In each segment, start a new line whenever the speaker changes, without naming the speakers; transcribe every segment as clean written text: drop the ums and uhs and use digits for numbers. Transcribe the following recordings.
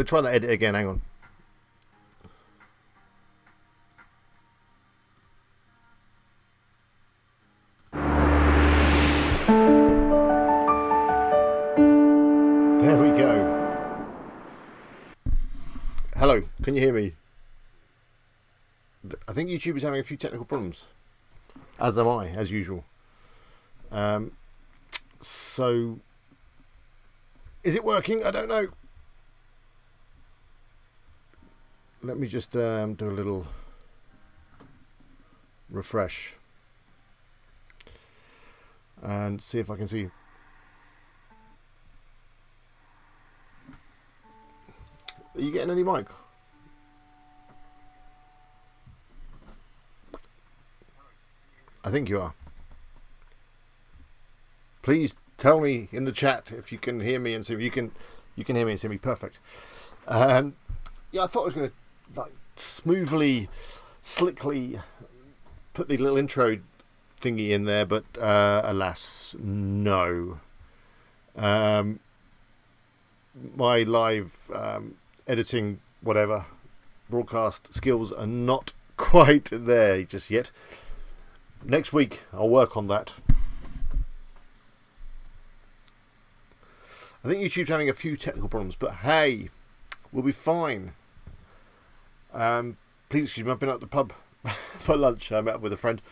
going to try that edit again. Hang on. There we go. Hello, can you hear me? I think YouTube is having a few technical problems, as am I, as usual. So, is it working? I don't know. Let me just do a little refresh and see if I can see. Are you getting any mic? I think you are. Please tell me in the chat if you can hear me and see if you can hear me and see me. Perfect. Yeah, I thought I was going to like smoothly, slickly put the little intro thingy in there, but alas, no. My live editing, whatever, broadcast skills are not quite there just yet. Next week, I'll work on that. I think YouTube's having a few technical problems, but hey, we'll be fine. Please excuse me, I've been at the pub for lunch. I met up with a friend.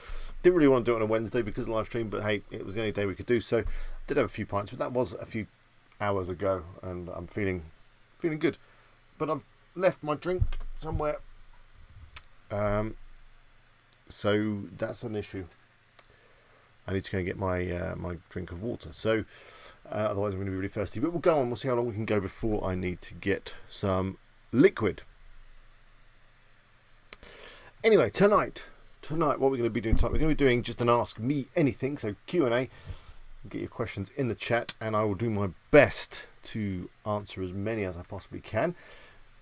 Didn't really want to do it on a Wednesday because of the live stream, but hey, it was the only day we could do so. Did have a few pints, but that was a few hours ago, and I'm feeling good. But I've left my drink somewhere, so that's an issue. I need to go and get my my drink of water. So otherwise, I'm going to be really thirsty. But we'll go on. We'll see how long we can go before I need to get some liquid. Anyway, tonight, what we're going to be doing tonight, we're going to be doing just an Ask Me Anything, so Q&A. Get your questions in the chat, and I will do my best to answer as many as I possibly can.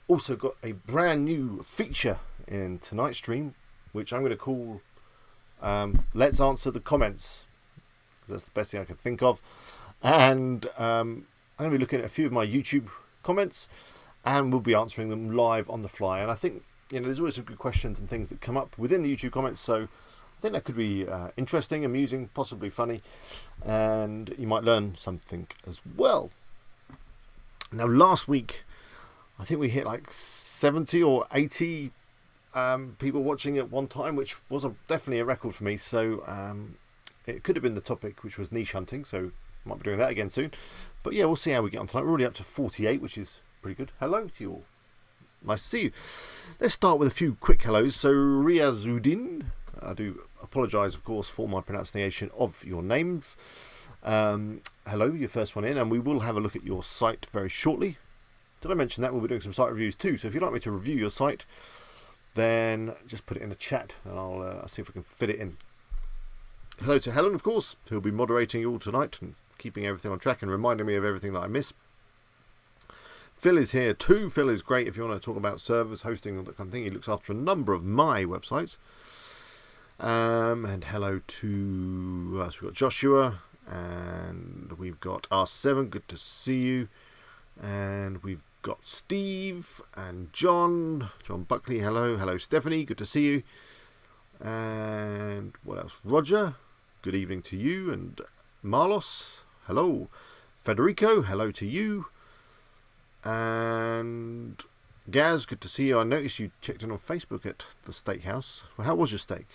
Also got a brand new feature in tonight's stream, which I'm going to call Let's Answer the Comments, because that's the best thing I could think of. And I'm going to be looking at a few of my YouTube comments, and we'll be answering them live on the fly. And I think, you know, there's always some good questions and things that come up within the YouTube comments, so I think that could be interesting, amusing, possibly funny, and you might learn something as well. Now, last week, I think we hit like 70 or 80 people watching at one time, which was definitely a record for me. So it could have been the topic, which was niche hunting, so might be doing that again soon. But yeah, we'll see how we get on tonight. We're already up to 48, which is pretty good. Hello to you all. Nice to see you. Let's start with a few quick hellos. So, Riazuddin, I do apologise, of course, for my pronunciation of your names. Hello, your first one in, and we will have a look at your site very shortly. Did I mention that? We'll be doing some site reviews too. So if you'd like me to review your site, then just put it in the chat, and I'll see if we can fit it in. Hello to Helen, of course, who'll be moderating you all tonight and keeping everything on track and reminding me of everything that I miss. Phil is here too. Phil is great if you want to talk about servers, hosting, and that kind of thing. He looks after a number of my websites. And hello to we've got Joshua, and we've got R7. Good to see you. And we've got Steve and John Buckley. Hello Stephanie. Good to see you. And what else? Roger. Good evening to you. And Marlos. Hello. Federico. Hello to you. And Gaz, good to see you. I noticed you checked in on Facebook at the steakhouse. Well, how was your steak?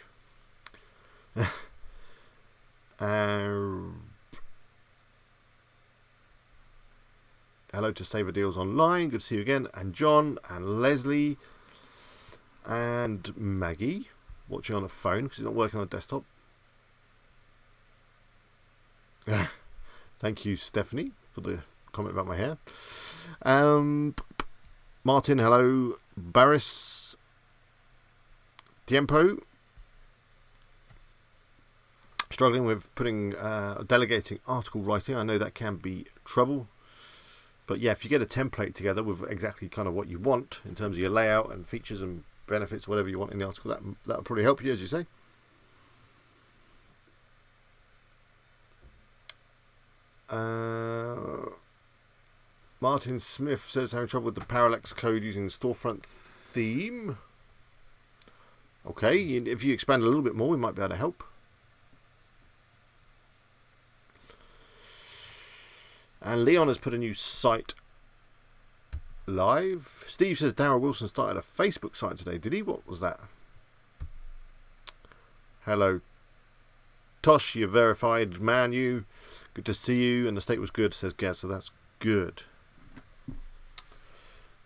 Hello to Saver Deals Online. Good to see you again. And John and Leslie and Maggie, watching on a phone because he's not working on a desktop. Thank you, Stephanie, for the comment about my hair. Martin, hello. Barris, Tiempo. Struggling with delegating article writing. I know that can be trouble. But yeah, if you get a template together with exactly kind of what you want in terms of your layout and features and benefits, whatever you want in the article, that'll probably help you, as you say. Martin Smith says having trouble with the parallax code using the storefront theme. Okay, if you expand a little bit more, we might be able to help. And Leon has put a new site live. Steve says Darryl Wilson started a Facebook site today. Did he? What was that? Hello, Tosh, you're verified man. You good to see you. And the state was good, says Gaz. So that's good.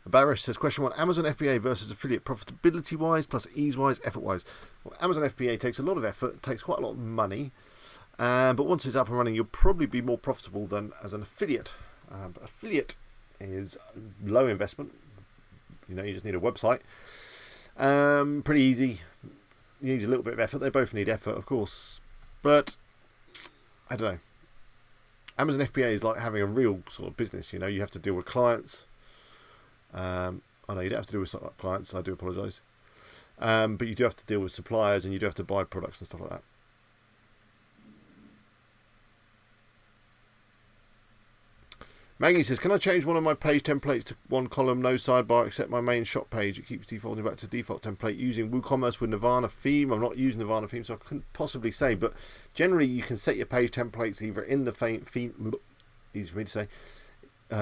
Barish says, question 1, Amazon FBA versus affiliate profitability-wise plus ease-wise, effort-wise. Well, Amazon FBA takes a lot of effort, takes quite a lot of money, but once it's up and running, you'll probably be more profitable than as an affiliate. But affiliate is low investment. You just need a website. Pretty easy. You need a little bit of effort. They both need effort, of course. But, I don't know. Amazon FBA is like having a real sort of business. You have to deal with clients. I know you don't have to deal with clients, I do apologise. But you do have to deal with suppliers and you do have to buy products and stuff like that. Maggie says, can I change one of my page templates to one column, no sidebar, except my main shop page? It keeps defaulting back to default template using WooCommerce with Navona theme. I'm not using Navona theme, so I couldn't possibly say. But generally, you can set your page templates either in the theme, easy for me to say,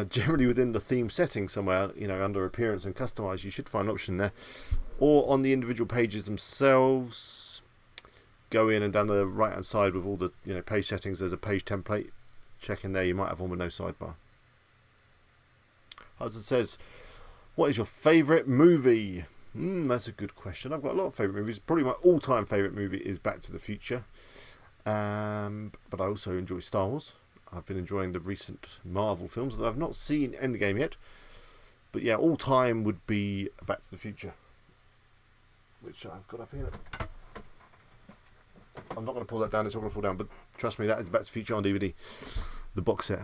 generally within the theme setting somewhere, under appearance and customize, you should find an option there, or on the individual pages themselves. Go in and down the right hand side with all the page settings, there's a page template. Check in there, you might have one with no sidebar. Hudson says, what is your favourite movie? That's a good question. I've got a lot of favourite movies. Probably my all-time favourite movie is Back to the Future, but I also enjoy Star Wars. I've been enjoying the recent Marvel films, that I've not seen Endgame yet. But yeah, all time would be Back to the Future, which I've got up here. I'm not going to pull that down, it's all going to fall down, but trust me, that is Back to the Future on DVD, the box set.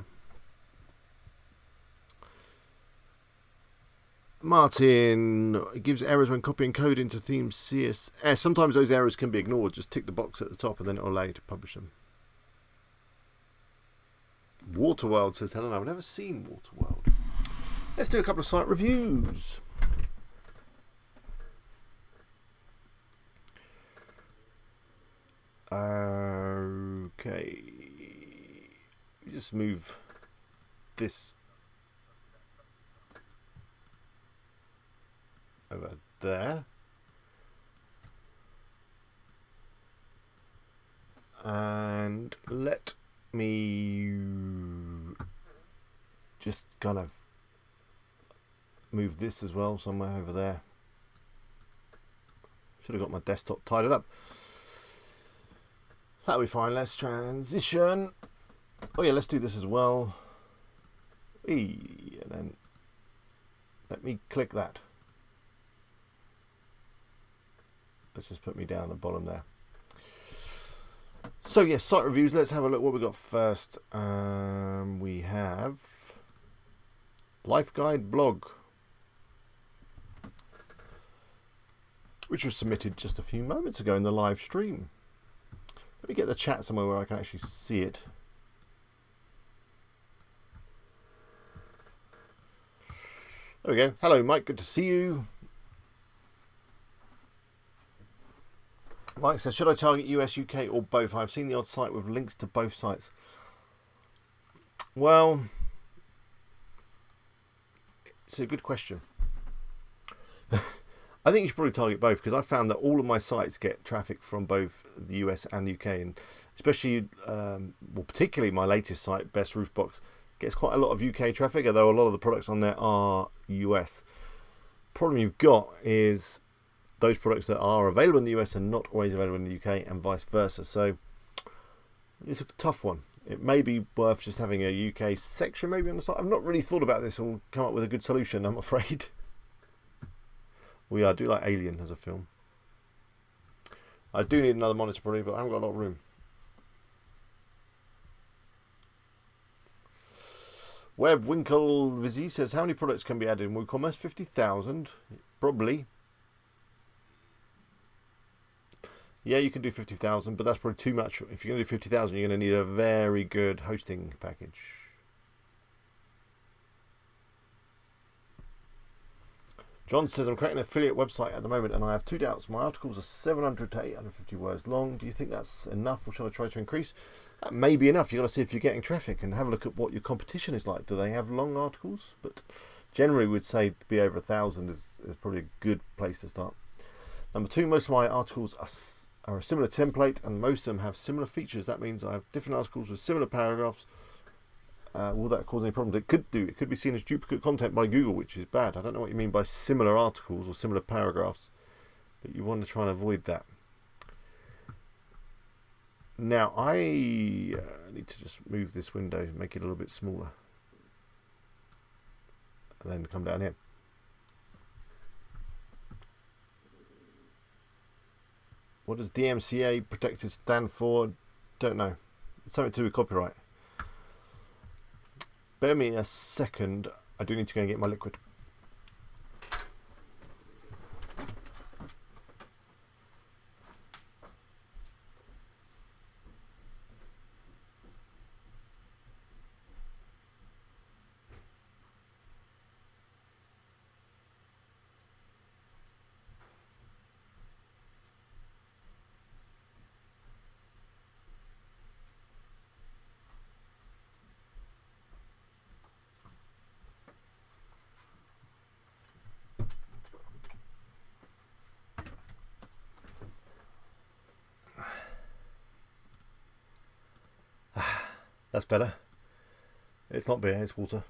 Martin gives errors when copying code into theme CSS. Sometimes those errors can be ignored, just tick the box at the top and then it will allow you to publish them. Waterworld says, Helen, I've never seen Waterworld. Let's do a couple of site reviews. Okay. Just move this over there. And let me just kind of move this as well somewhere over there. Should have got my desktop tidied up. That'll be fine. Let's transition. Oh yeah, let's do this as well. And then let me click that. Let's just put me down the bottom there. So yes, site reviews. Let's have a look what we got first. We have Life Guide blog, which was submitted just a few moments ago in the live stream. Let me get the chat somewhere where I can actually see it. There we go. Hello, Mike. Good to see you. Mike says, should I target US, UK or both? I've seen the odd site with links to both sites. Well, it's a good question. I think you should probably target both, because I found that all of my sites get traffic from both the US and the UK, and especially, particularly my latest site, Best Roof Box, gets quite a lot of UK traffic, although a lot of the products on there are US. Problem you've got is those products that are available in the US are not always available in the UK, and vice versa. So it's a tough one. It may be worth just having a UK section maybe on the site. I've not really thought about this or come up with a good solution, I'm afraid. Well, yeah, I do like Alien as a film. I do need another monitor probably, but I haven't got a lot of room. Web Winkle Vizzy says, how many products can be added in WooCommerce? 50,000, probably. Yeah, you can do 50,000, but that's probably too much. If you're going to do 50,000, you're going to need a very good hosting package. John says, I'm creating an affiliate website at the moment and I have two doubts. My articles are 700 to 850 words long. Do you think that's enough or shall I try to increase? That may be enough. You've got to see if you're getting traffic and have a look at what your competition is like. Do they have long articles? But generally we'd say to be over 1,000 is probably a good place to start. Number 2, most of my articles are a similar template and most of them have similar features. That means I have different articles with similar paragraphs. Will that cause any problems? It could do. It could be seen as duplicate content by Google, which is bad. I don't know what you mean by similar articles or similar paragraphs, but you want to try and avoid that. Now, I need to just move this window, make it a little bit smaller, and then come down here. What does DMCA protected stand for? Don't know. It's something to do with copyright. Bear me a second. I do need to go and get my liquid. That's better. It's not beer, it's water.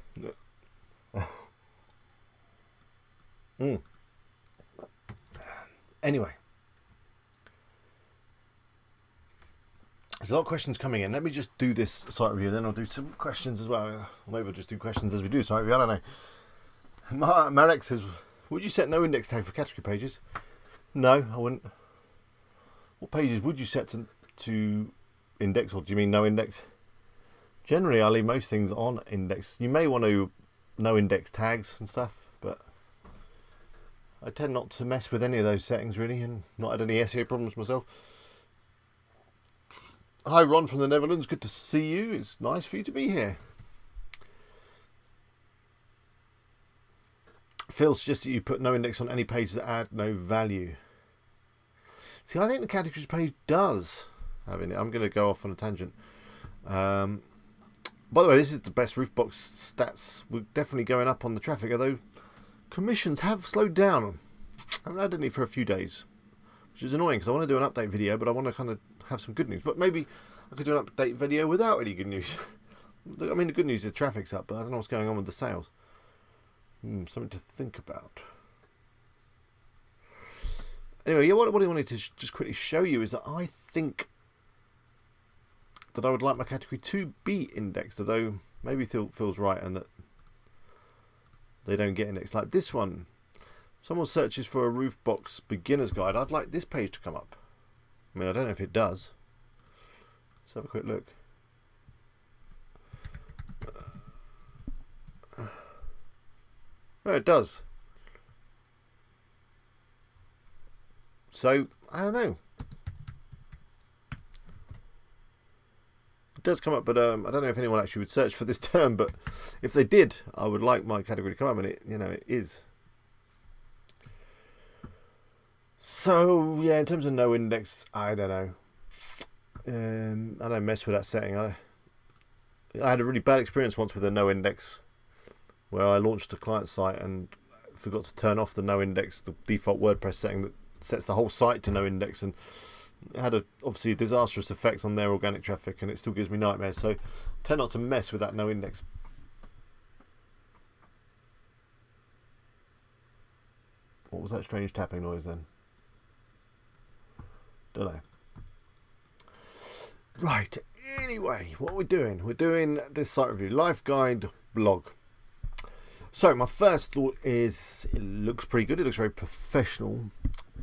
Anyway. There's a lot of questions coming in. Let me just do this site review, then I'll do some questions as well. Or maybe I'll just do questions as we do site review, I don't know. Marek says, would you set no index tag for category pages? No, I wouldn't. What pages would you set to index, or do you mean no index? Generally, I leave most things on index. You may want to no index tags and stuff, but I tend not to mess with any of those settings really, and not had any SEO problems myself. Hi Ron from the Netherlands, good to see you. It's nice for you to be here. Phil suggests that you put no index on any page that add no value. See, I think the categories page does have in it. I'm going to go off on a tangent. By the way, this is the best roof box stats. We're definitely going up on the traffic, although commissions have slowed down. I haven't had any for a few days, which is annoying because I want to do an update video, but I want to kind of have some good news. But maybe I could do an update video without any good news. I mean, the good news is traffic's up, but I don't know what's going on with the sales. Something to think about. Anyway, yeah, what I wanted to just quickly show you is that I think that I would like my category to be indexed, although maybe Phil's right and that they don't get indexed. Like this one, someone searches for a roof box beginner's guide. I'd like this page to come up. I mean, I don't know if it does. Let's have a quick look. Oh, it does. So, I don't know. It does come up, but I don't know if anyone actually would search for this term, but if they did, I would like my category to come up, and it, it is. So, yeah, in terms of no index, I don't know. I don't mess with that setting. I had a really bad experience once with a no index, where I launched a client site and forgot to turn off the no index, the default WordPress setting that sets the whole site to no index, and it had obviously a disastrous effect on their organic traffic, and it still gives me nightmares. So tend not to mess with that no index. What was that strange tapping noise then? Don't know. Right, anyway, what we're doing this site review, life guide blog. So my first thought is it looks pretty good, it looks very professional.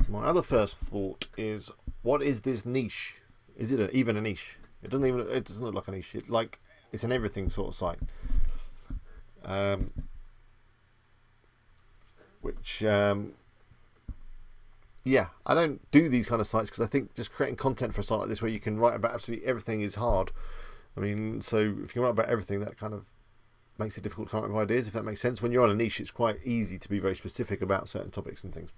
My other first thought is, what is this niche? Is it even a niche? It doesn't look like a niche. It's an everything sort of site. Yeah, I don't do these kind of sites because I think just creating content for a site like this where you can write about absolutely everything is hard. I mean, so if you can write about everything, that kind of makes it difficult to come up with ideas, if that makes sense. When you're on a niche, it's quite easy to be very specific about certain topics and things.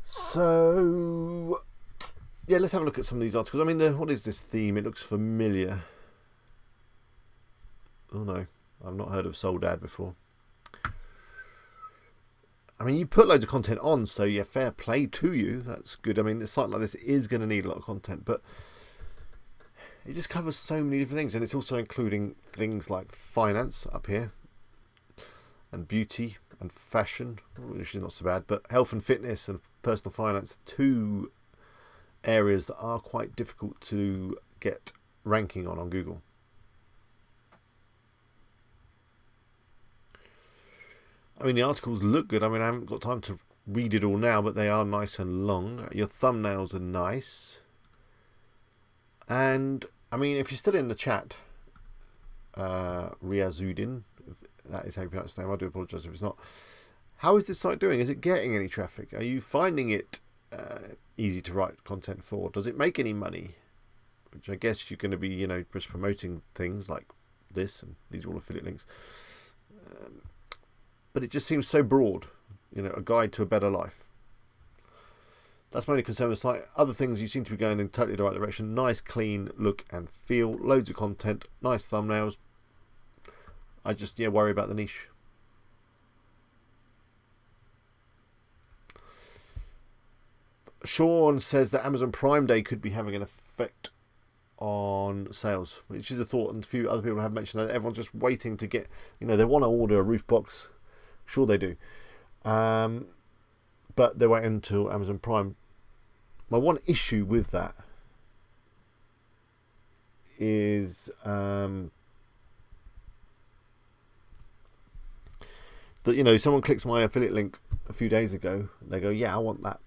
So, yeah, let's have a look at some of these articles. I mean, what is this theme? It looks familiar. Oh no, I've not heard of Soldad before. I mean, you put loads of content on, so yeah, fair play to you. That's good. I mean, a site like this is going to need a lot of content, but it just covers so many different things, and it's also including things like finance up here, and beauty and fashion, which is not so bad, but health and fitness and personal finance, two areas that are quite difficult to get ranking on Google. I mean, the articles look good. I mean, I haven't got time to read it all now, but they are nice and long. Your thumbnails are nice. And, I mean, if you're still in the chat, Riazuddin, if that is how you pronounce his name, I do apologise if it's not. How is this site doing? Is it getting any traffic? Are you finding it easy to write content for? Does it make any money? Which I guess you're going to be, you know, just promoting things like this, and these are all affiliate links. But it just seems so broad, you know, a guide to a better life. That's my only concern with the site. Other things, you seem to be going in totally the right direction. Nice, clean look and feel. Loads of content. Nice thumbnails. I just, yeah, worry about the niche. Sean says that Amazon Prime Day could be having an effect on sales, which is a thought, and a few other people have mentioned that everyone's just waiting to get, you know, they want to order a roof box. Sure they do. But they're waiting until Amazon Prime. My one issue with that is that, you know, someone clicks my affiliate link a few days ago, they go, yeah, I want that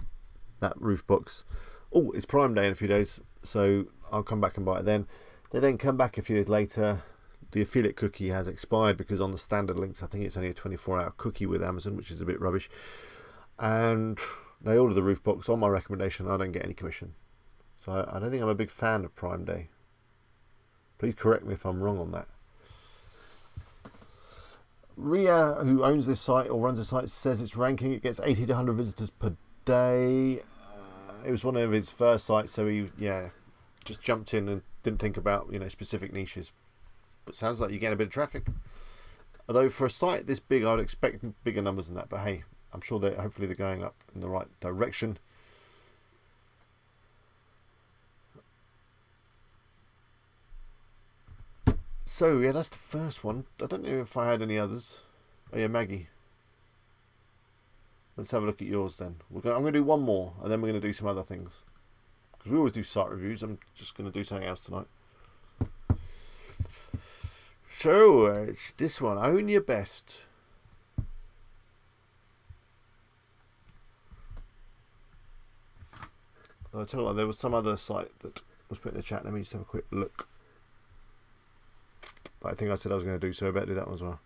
roof box. Oh, it's Prime Day in a few days, so I'll come back and buy it then. They then come back a few days later. The affiliate cookie has expired, because on the standard links, I think it's only a 24-hour cookie with Amazon, which is a bit rubbish. And they order the roof box on my recommendation. I don't get any commission. So I don't think I'm a big fan of Prime Day. Please correct me if I'm wrong on that. Ria, who owns this site or runs the site, says it's ranking. It gets 80 to 100 visitors per day. It was one of his first sites, so he, yeah, just jumped in and didn't think about, you know, specific niches. But sounds like you're getting a bit of traffic. Although for a site this big, I'd expect bigger numbers than that. But hey, I'm sure that hopefully they're going up in the right direction. So yeah, that's the first one. I don't know if I had any others. Oh yeah, Maggie. Let's have a look at yours then. I'm going to do one more, and then we're going to do some other things. Because we always do site reviews. I'm just going to do something else tonight. So, it's this one. Own your best. I'll tell you what, there was some other site that was put in the chat. Let me just have a quick look. But I think I said I was going to do, so I better do that one as well.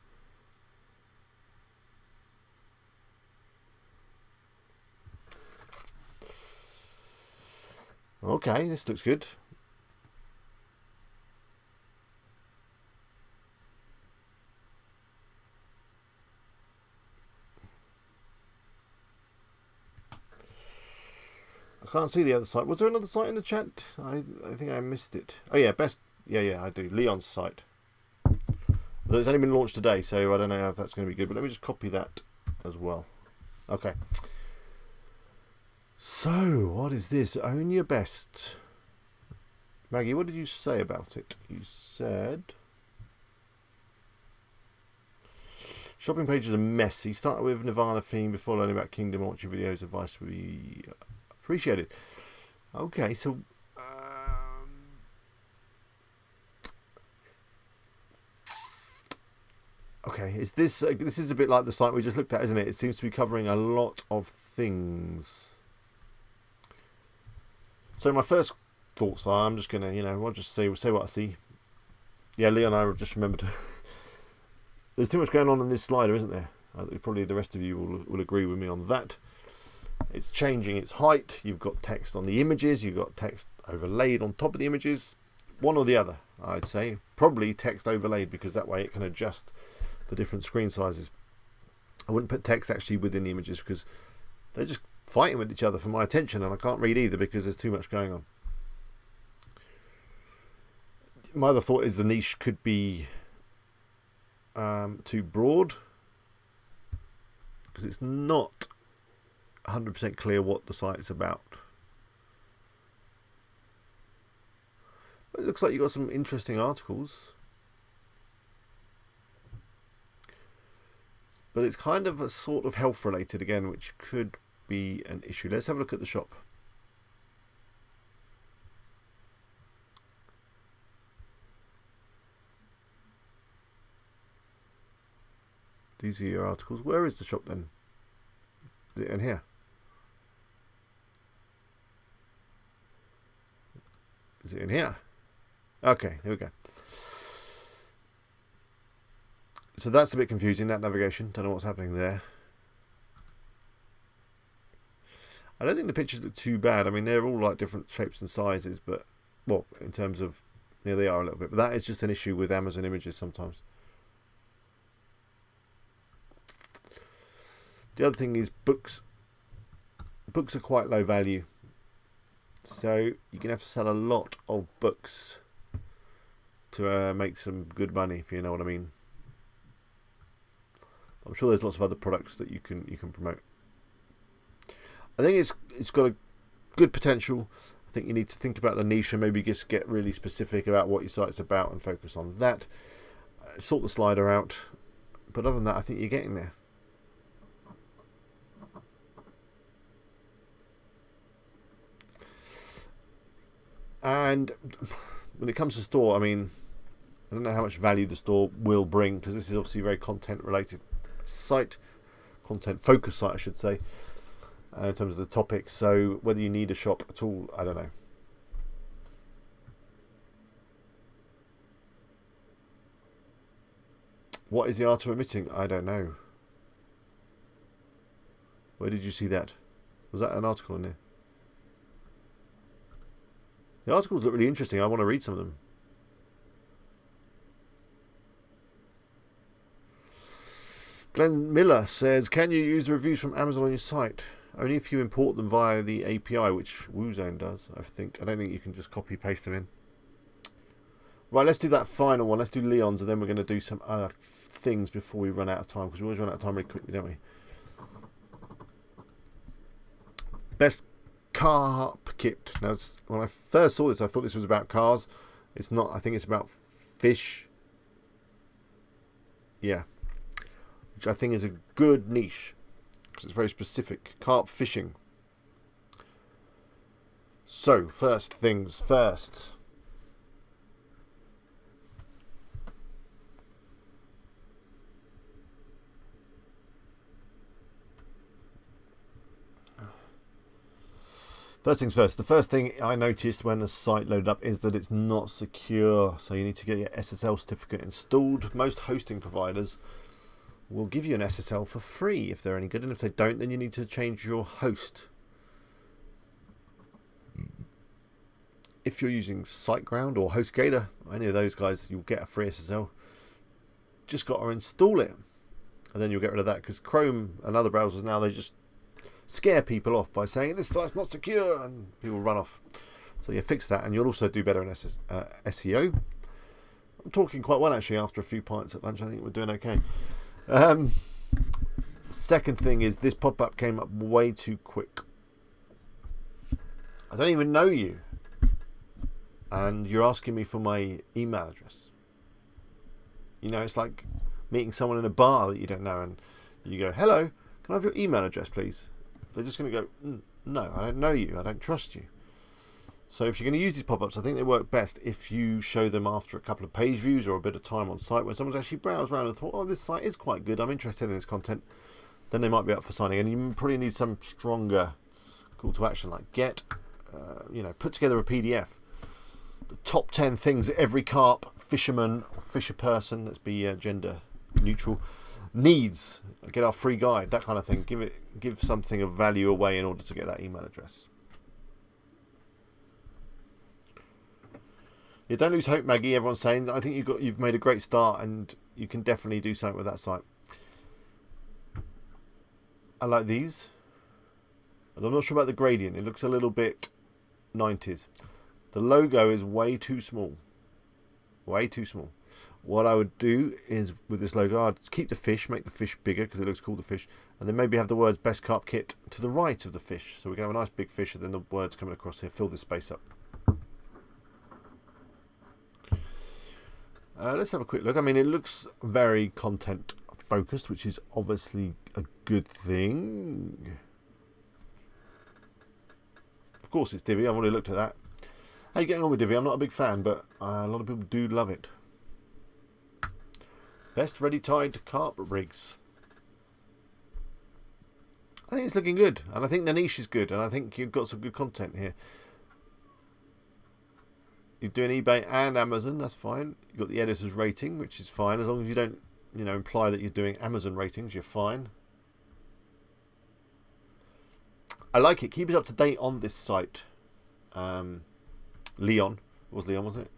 Okay, this looks good. I can't see the other site. Was there another site in the chat? I think I missed it. Oh yeah, best. Yeah, I do. Leon's site. Although it's only been launched today, so I don't know if that's going to be good. But let me just copy that as well. Okay. So, what is this? Own your best. Maggie, what did you say about it? You said shopping pages are messy. Start with Navona theme before learning about Kingdom. Watch your videos. Advice would be appreciated. Okay, so okay, is this this is a bit like the site we just looked at, isn't it? It seems to be covering a lot of things. So my first thoughts are, I'm just gonna, you know, I'll just say what I see. Yeah, Leon, I just remembered. There's too much going on in this slider, isn't there? Probably the rest of you will agree with me on that. It's changing its height. You've got text on the images. You've got text overlaid on top of the images. One or the other, I'd say. Probably text overlaid, because that way it can adjust the different screen sizes. I wouldn't put text actually within the images, because they're just fighting with each other for my attention, and I can't read either because there's too much going on. My other thought is the niche could be too broad, because it's not 100% clear what the site's about. But it looks like you've got some interesting articles. But it's kind of a sort of health related again, which could be an issue. Let's have a look at the shop. These are your articles. Where is the shop then? Is it in here? Is it in here? Okay, here we go. So that's a bit confusing, that navigation. Don't know what's happening there. I don't think the pictures look too bad. I mean, they're all like different shapes and sizes, but, well, in terms of, yeah, they are a little bit. But that is just an issue with Amazon images sometimes. The other thing is books. Books are quite low value. So you're going to have to sell a lot of books to make some good money, if you know what I mean. I'm sure there's lots of other products that you can promote. I think it's got a good potential. I think you need to think about the niche and maybe just get really specific about what your site's about and focus on that. Sort the slider out. But other than that, I think you're getting there. And when it comes to store, I mean, I don't know how much value the store will bring, because this is obviously a very content related site, content focused site I should say, in terms of the topic. So whether you need a shop at all, I don't know. What is the art of omitting? I don't know. Where did you see that? Was that an article in there? The articles look really interesting. I want to read some of them. Glenn Miller says, can you use the reviews from Amazon on your site? Only if you import them via the API, which Woozone does, I think. I don't think you can just copy paste them in. Right, let's do that final one. Let's do Leon's, and then we're going to do some other things before we run out of time, because we always run out of time really quickly, don't we? Best carp kit. Now, when I first saw this, I thought this was about cars. It's not. I think it's about fish. Yeah. Which I think is a good niche, because it's very specific. Carp fishing. So, first things first. First things first. The first thing I noticed when the site loaded up is that it's not secure. So you need to get your SSL certificate installed. Most hosting providers will give you an SSL for free if they're any good, and if they don't, then you need to change your host. If you're using SiteGround or HostGator, any of those guys, you'll get a free SSL. Just got to install it, and then you'll get rid of that, because Chrome and other browsers now, they just scare people off by saying this site's not secure, and people run off. So you fix that, and you'll also do better in SEO. I'm talking quite well actually after a few pints at lunch. I think we're doing okay. Second thing is this pop-up came up way too quick. I don't even know you, and you're asking me for my email address. You know, it's like meeting someone in a bar that you don't know, and you go, hello, can I have your email address please? They're just going to go, no, I don't know you, I don't trust you. So if you're going to use these pop-ups, I think they work best if you show them after a couple of page views or a bit of time on site where someone's actually browsed around and thought, oh, this site is quite good, I'm interested in this content. Then they might be up for signing. And you probably need some stronger call to action, like get, put together a PDF. The top 10 things that every carp, fisherman, or fisher person, let's be gender neutral, needs, get our free guide, that kind of thing. Give something of value away in order to get that email address. Yeah, don't lose hope, Maggie. Everyone's saying. I think you've made a great start, and you can definitely do something with that site. I like these. I'm not sure about the gradient. It looks a little bit 90s. The logo is way too small. Way too small. What I would do is with this logo, I'd keep the fish, make the fish bigger because it looks cool, the fish, and then maybe have the words Best Carp Kit to the right of the fish. So we can have a nice big fish and then the words coming across here, fill this space up. Let's have a quick look. I mean, it looks very content focused, which is obviously a good thing. Of course it's Divi, I've already looked at that. How are you getting on with Divi? I'm not a big fan, but a lot of people do love it. Best ready-tied carp rigs. I think it's looking good, and I think the niche is good, and I think you've got some good content here. You're doing eBay and Amazon, that's fine. You've got the editor's rating, which is fine. As long as you don't, imply that you're doing Amazon ratings, you're fine. I like it. Keep us up to date on this site. Leon. It was Leon, wasn't it?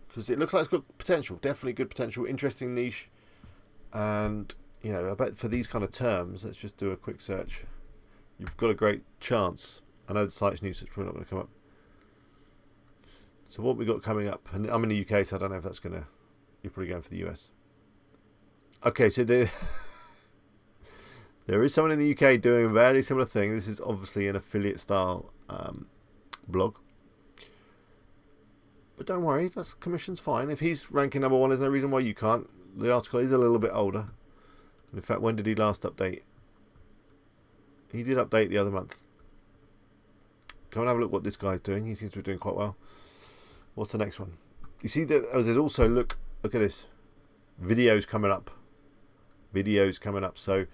Because it looks like it's got potential. Definitely good potential. Interesting niche. And, I bet for these kind of terms, let's just do a quick search. You've got a great chance. I know the site's new, so it's probably not going to come up. So what we got coming up, and I'm in the UK, so I don't know if that's going to, you're probably going for the US. Okay, so there is someone in the UK doing a very similar thing. This is obviously an affiliate style blog. But don't worry, that's commission's fine. If he's ranking number 1, there's no reason why you can't. The article is a little bit older. In fact, when did he last update? He did update the other month. Come and have a look what this guy's doing. He seems to be doing quite well. What's the next one? You see that there's also, look at this. Videos coming up. Videos coming up. So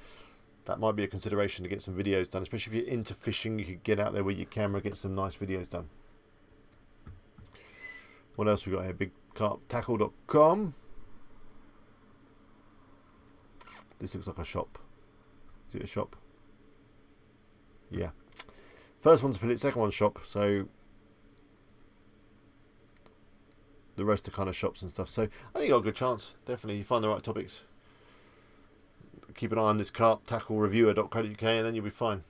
that might be a consideration to get some videos done. Especially if you're into fishing, you could get out there with your camera, get some nice videos done. What else we got here? BigCarpTackle.com. This looks like a shop. Is it a shop? Yeah. First one's affiliate, second one's shop. So the rest are kind of shops and stuff. So I think you got a good chance. Definitely, you find the right topics. Keep an eye on this carp tackle reviewer.co.uk and then you'll be fine.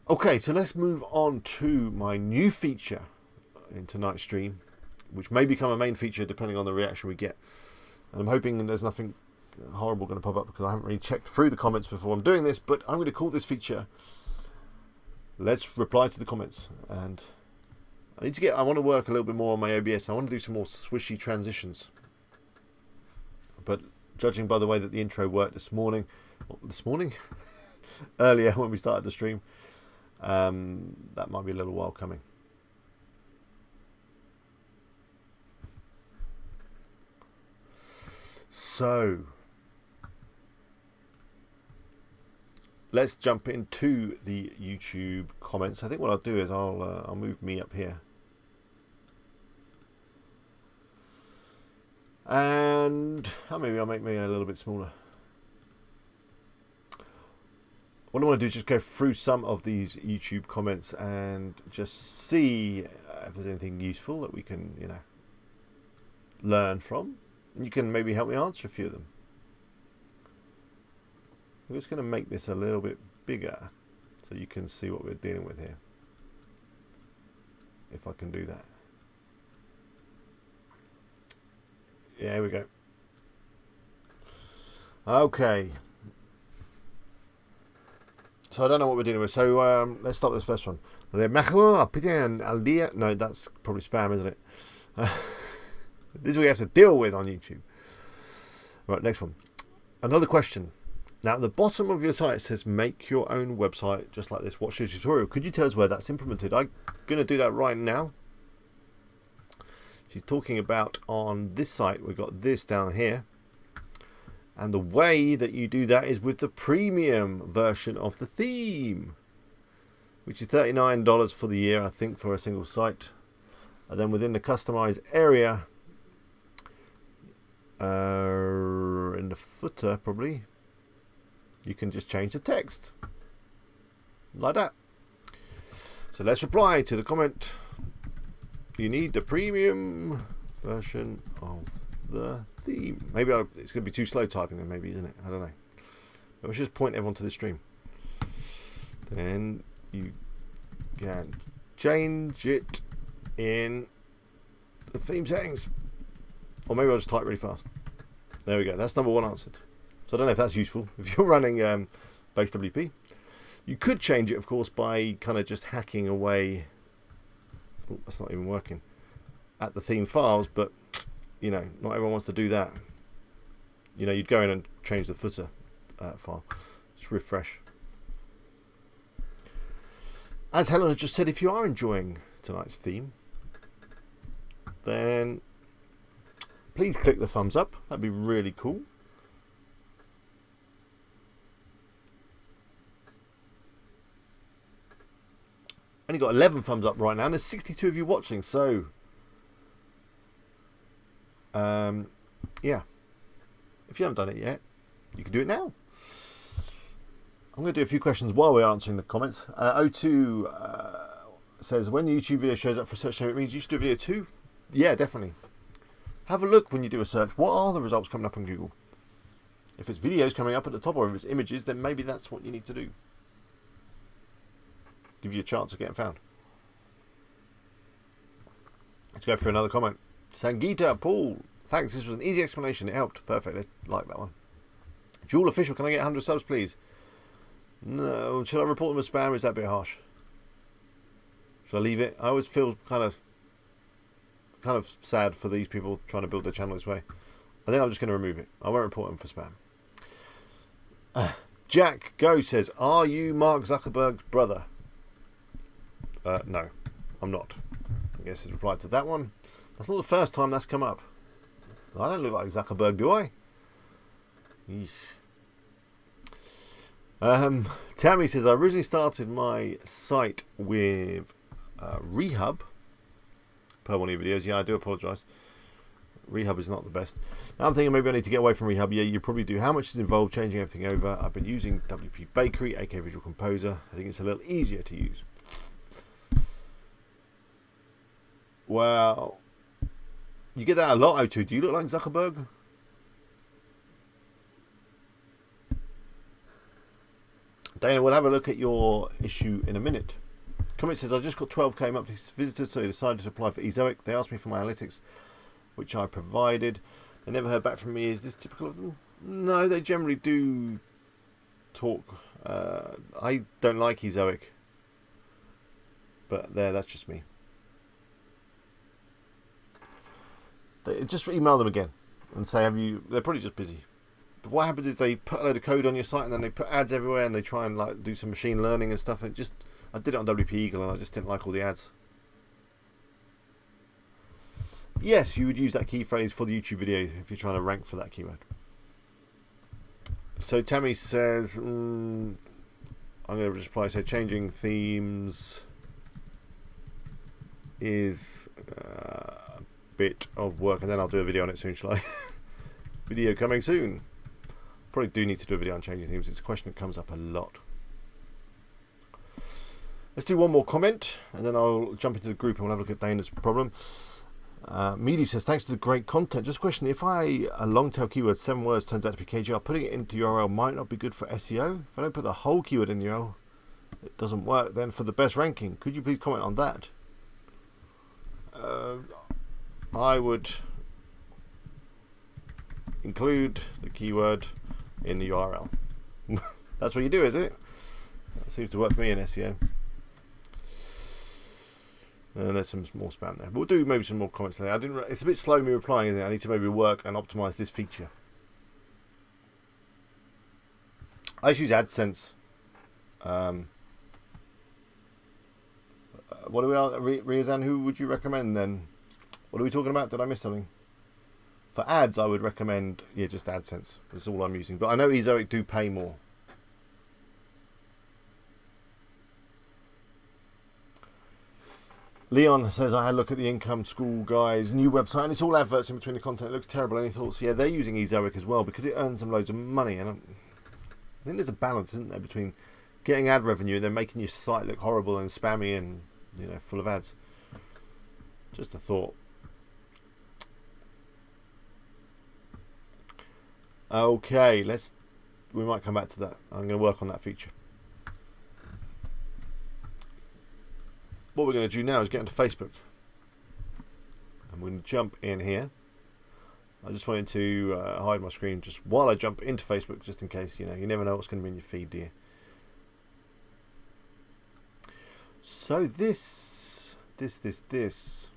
Okay, so let's move on to my new feature in tonight's stream, which may become a main feature depending on the reaction we get. And I'm hoping there's nothing horrible going to pop up because I haven't really checked through the comments before I'm doing this, but I'm going to call this feature Let's Reply to the Comments. And I want to work a little bit more on my OBS. I want to do some more swishy transitions. But judging by the way that the intro worked this morning, earlier when we started the stream, that might be a little while coming. So let's jump into the YouTube comments. I think what I'll do is I'll move me up here, and maybe I'll make me a little bit smaller. What I want to do is just go through some of these YouTube comments and just see if there's anything useful that we can, learn from. And you can maybe help me answer a few of them. I'm just going to make this a little bit bigger so you can see what we're dealing with here. If I can do that. Yeah, here we go. Okay. So I don't know what we're dealing with. So let's start with this first one. No, that's probably spam, isn't it? This is what you have to deal with on YouTube. Right, next one. Another question. Now, at the bottom of your site it says make your own website, just like this. Watch the tutorial. Could you tell us where that's implemented? I'm going to do that right now. She's talking about on this site, we've got this down here. And the way that you do that is with the premium version of the theme. which is $39 for the year, I think, for a single site. And then within the customize area, in the footer probably, you can just change the text like that. So let's reply to the comment. You need the premium version of the theme. Maybe it's going to be too slow typing then, maybe, isn't it? I don't know. But let's just point everyone to the stream. Then you can change it in the theme settings. Or maybe I'll just type really fast. There we go. That's number one answered. So I don't know if that's useful. If you're running base WP, you could change it, of course, by kind of just hacking away. Oh, that's not even working. At the theme files, but you know, not everyone wants to do that. You know, you'd go in and change the footer file. Just refresh. As Helena just said, if you are enjoying tonight's theme, then please click the thumbs up. That'd be really cool. Only got 11 thumbs up right now, and there's 62 of you watching. So, yeah, if you haven't done it yet, you can do it now. I'm going to do a few questions while we're answering the comments. O2 says, when the YouTube video shows up for search term, it means you should do a video too? Yeah, definitely. Have a look when you do a search. What are the results coming up on Google? If it's videos coming up at the top, or if it's images, then maybe that's what you need to do. Give you a chance of getting found. Let's go for another comment. Sangeeta Paul, thanks. This was an easy explanation. It helped. Perfect. Let's like that one. Jewel Official, can I get 100 subs, please? No. Should I report them as spam? Is that a bit harsh? Should I leave it? I always feel kind of sad for these people trying to build their channel this way. I think I'm just going to remove it. I won't report them for spam. Jack Go says, are you Mark Zuckerberg's brother? No, I'm not. I guess his reply to that one. That's not the first time that's come up. I don't look like Zuckerberg, do I? Tammy says, I originally started my site with Rehab. Per one of your videos. Yeah, I do apologise. Rehab is not the best. Now I'm thinking maybe I need to get away from Rehab. Yeah, you probably do. How much is involved changing everything over? I've been using WP Bakery, aka Visual Composer. I think it's a little easier to use. Well, you get that a lot, O2. Do you look like Zuckerberg? Dana, we'll have a look at your issue in a minute. Comment says, I just got 12k monthly visitors, so I decided to apply for Ezoic. They asked me for my analytics, which I provided. They never heard back from me. Is this typical of them? No, they generally do talk. I don't like Ezoic, but that's just me. Just email them again and say, they're probably just busy. But what happens is they put a load of code on your site and then they put ads everywhere and they try and like do some machine learning and stuff. And I did it on WP Eagle and I just didn't like all the ads. Yes, you would use that key phrase for the YouTube video if you're trying to rank for that keyword. So Tammy says, I'm going to reply, so changing themes is a bit of work, and then I'll do a video on it soon, shall I? Video coming soon. Probably do need to do a video on changing themes. It's a question that comes up a lot. Let's do one more comment, and then I'll jump into the group and we'll have a look at Dana's problem. Meaty says, thanks for the great content. Just a question, if a long tail keyword, 7 words, turns out to be KGR, putting it into URL might not be good for SEO? If I don't put the whole keyword in the URL, it doesn't work. Then for the best ranking, could you please comment on that? I would include the keyword in the URL. That's what you do, is it? That seems to work for me in SEO. And there's some more spam there. But we'll do maybe some more comments later. It's a bit slow me replying, isn't it? I need to maybe work and optimize this feature. I just use AdSense. What do we, Riazan, who would you recommend then? What are we talking about? Did I miss something? For ads, I would recommend, just AdSense. That's all I'm using. But I know Ezoic do pay more. Leon says, I had a look at the Income School guy's new website and it's all adverts in between the content. It looks terrible. Any thoughts? Yeah, they're using Ezoic as well because it earns them loads of money. And I think there's a balance, isn't there, between getting ad revenue and then making your site look horrible and spammy and, you know, full of ads. Just a thought. Okay, we might come back to that. I'm going to work on that feature. What we're going to do now is get into Facebook. I'm going to jump in here. I just wanted to hide my screen just while I jump into Facebook, just in case, you know, you never know what's going to be in your feed, do you? So this is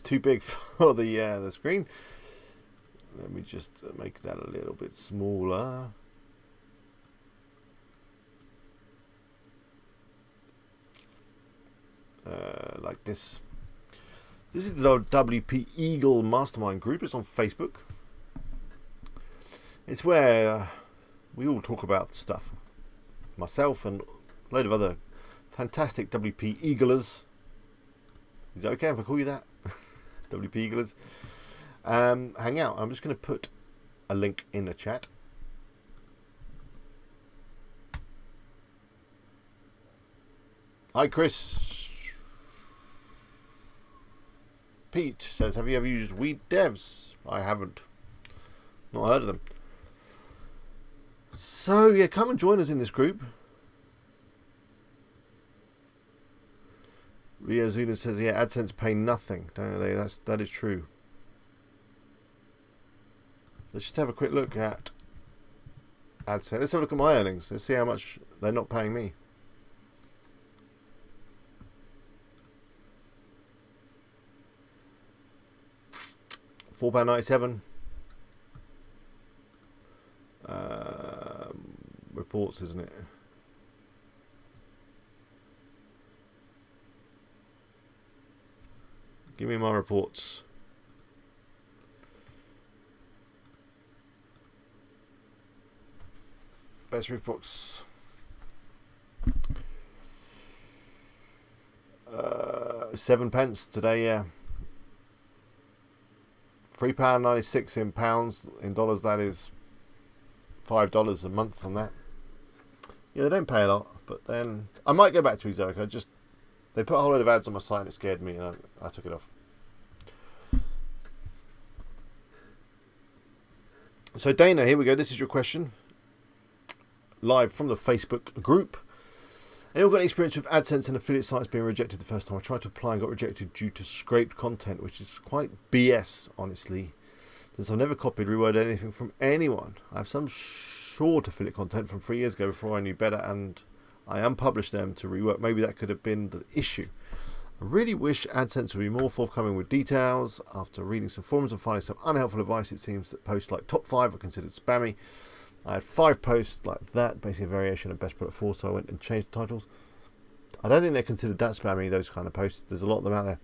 too big for the screen. Let me just make that a little bit smaller. Like this. This is the WP Eagle Mastermind group. It's on Facebook. It's where we all talk about stuff. Myself and a load of other fantastic WP Eaglers. Is it okay if I call you that? WP Eaglers. Hang out. I'm just going to put a link in the chat. Hi, Chris. Pete says, have you ever used Weed Devs? I haven't. Not heard of them. So, yeah, come and join us in this group. Ria Zuna says, yeah, AdSense pay nothing, don't they? That is true. Let's just have a quick look at AdSense. Let's have a look at my earnings. Let's see how much they're not paying me. £4.97. Reports, isn't it? Give me my reports. Best roof box. £7 today, yeah. £3.96 in pounds. In dollars, that is $5 a month from that. Yeah, they don't pay a lot, but then I might go back to Ezoic. They put a whole load of ads on my site and it scared me, and I took it off. So Dana, here we go. This is your question. Live from the Facebook group. Anyone got any experience with AdSense and affiliate sites being rejected the first time? I tried to apply and got rejected due to scraped content, which is quite BS, honestly. Since I've never copied, reworded anything from anyone. I have some short affiliate content from 3 years ago before I knew better, and I unpublished them to rework. Maybe that could have been the issue. I really wish AdSense would be more forthcoming with details. After reading some forums and finding some unhelpful advice, it seems that posts like top 5 are considered spammy. I had 5 posts like that, basically a variation of Best Product 4, so I went and changed the titles. I don't think they're considered that spammy, those kind of posts. There's a lot of them out there.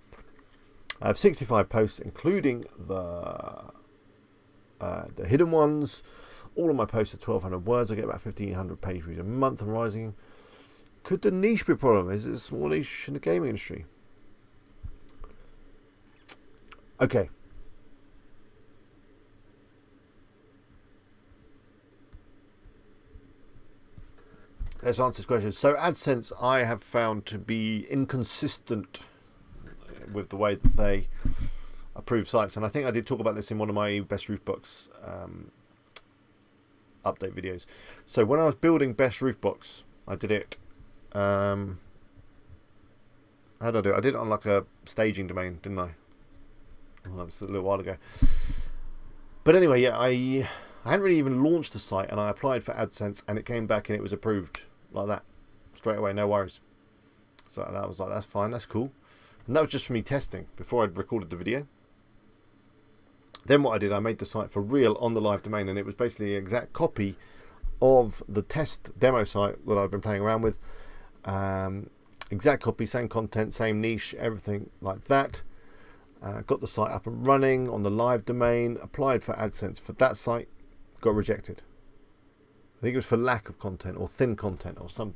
I have 65 posts, including the hidden ones. All of my posts are 1,200 words. I get about 1,500 page views a month and rising. Could the niche be a problem? Is it a small niche in the gaming industry? Okay. Let's answer this question. So AdSense I have found to be inconsistent with the way that they approve sites. And I think I did talk about this in one of my Best Roof Box update videos. So when I was building Best Roof Box, I did it. How did I do it? I did it on like a staging domain, didn't I? Well, that was a little while ago. But anyway, yeah, I hadn't really even launched the site, and I applied for AdSense, and it came back and it was approved like that straight away, no worries. So that was like, that's fine, that's cool. And that was just for me testing before I'd recorded the video. Then what I did, I made the site for real on the live domain, and it was basically an exact copy of the test demo site that I've been playing around with. Exact copy, same content, same niche, everything like that. Got the site up and running on the live domain, applied for AdSense for that site, got rejected. I think it was for lack of content or thin content or some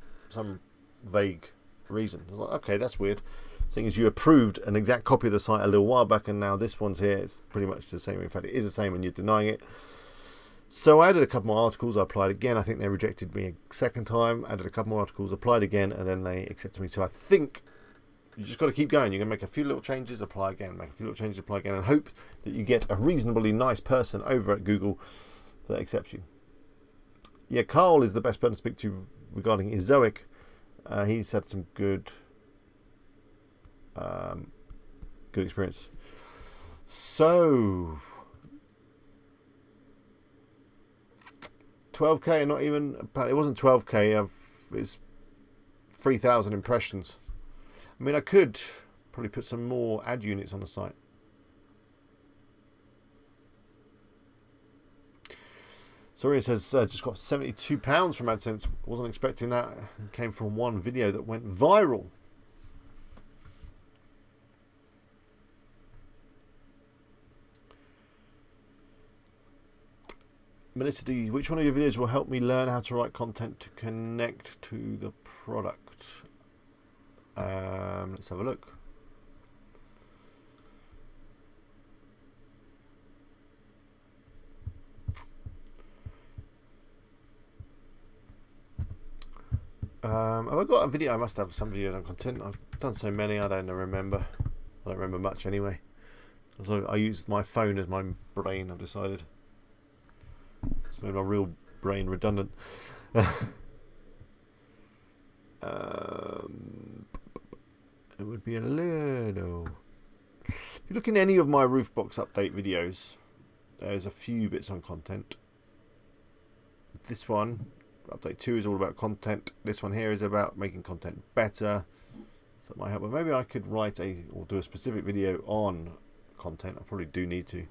vague reason. I was like, okay, that's weird. seeing as you approved an exact copy of the site a little while back, and now this one's here, it's pretty much the same. In fact, it is the same, and you're denying it. So I added a couple more articles. I applied again. I think they rejected me a second time. Added a couple more articles, applied again, and then they accepted me. So I think you just got to keep going. You're going to make a few little changes, apply again, make a few little changes, apply again, and hope that you get a reasonably nice person over at Google that accepts you. Yeah, Carl is the best person to speak to regarding Ezoic. He's had some good experience. So 12k, not even, it wasn't 12k, it's 3,000 impressions. I mean, I could probably put some more ad units on the site. Sorry, it says just got £72 from AdSense. Wasn't expecting that. It came from one video that went viral. Melissa D, which one of your videos will help me learn how to write content to connect to the product? Let's have a look. Have I got a video? I must have some videos on content. I've done so many, I don't remember. I don't remember much anyway. So I used my phone as my brain, I've decided. It's made my real brain redundant. It would be a little... If you look in any of my Roofbox update videos, there's a few bits on content. This one, update 2, is all about content. This one here is about making content better. So that might help. But maybe I could write or do a specific video on content. I probably do need to.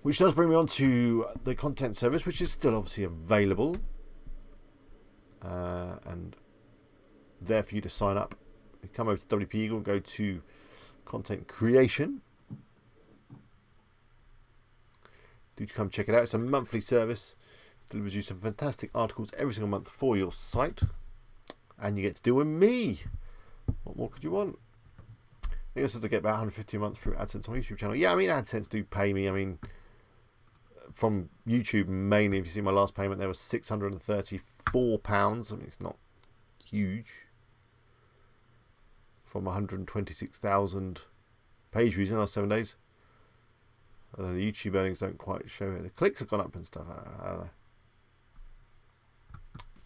Which does bring me on to the content service, which is still obviously available. And there for you to sign up. You come over to WP Eagle and go to content creation. Do come check it out. It's a monthly service. It delivers you some fantastic articles every single month for your site. And you get to deal with me. What more could you want? I think this is to get about 150 a month through AdSense on my YouTube channel. Yeah, I mean, AdSense do pay me. I mean, from YouTube mainly, if you see my last payment, there was £634. I mean, it's not huge. From 126,000 page views in the last 7 days. The YouTube earnings don't quite show it. The clicks have gone up and stuff. I don't know.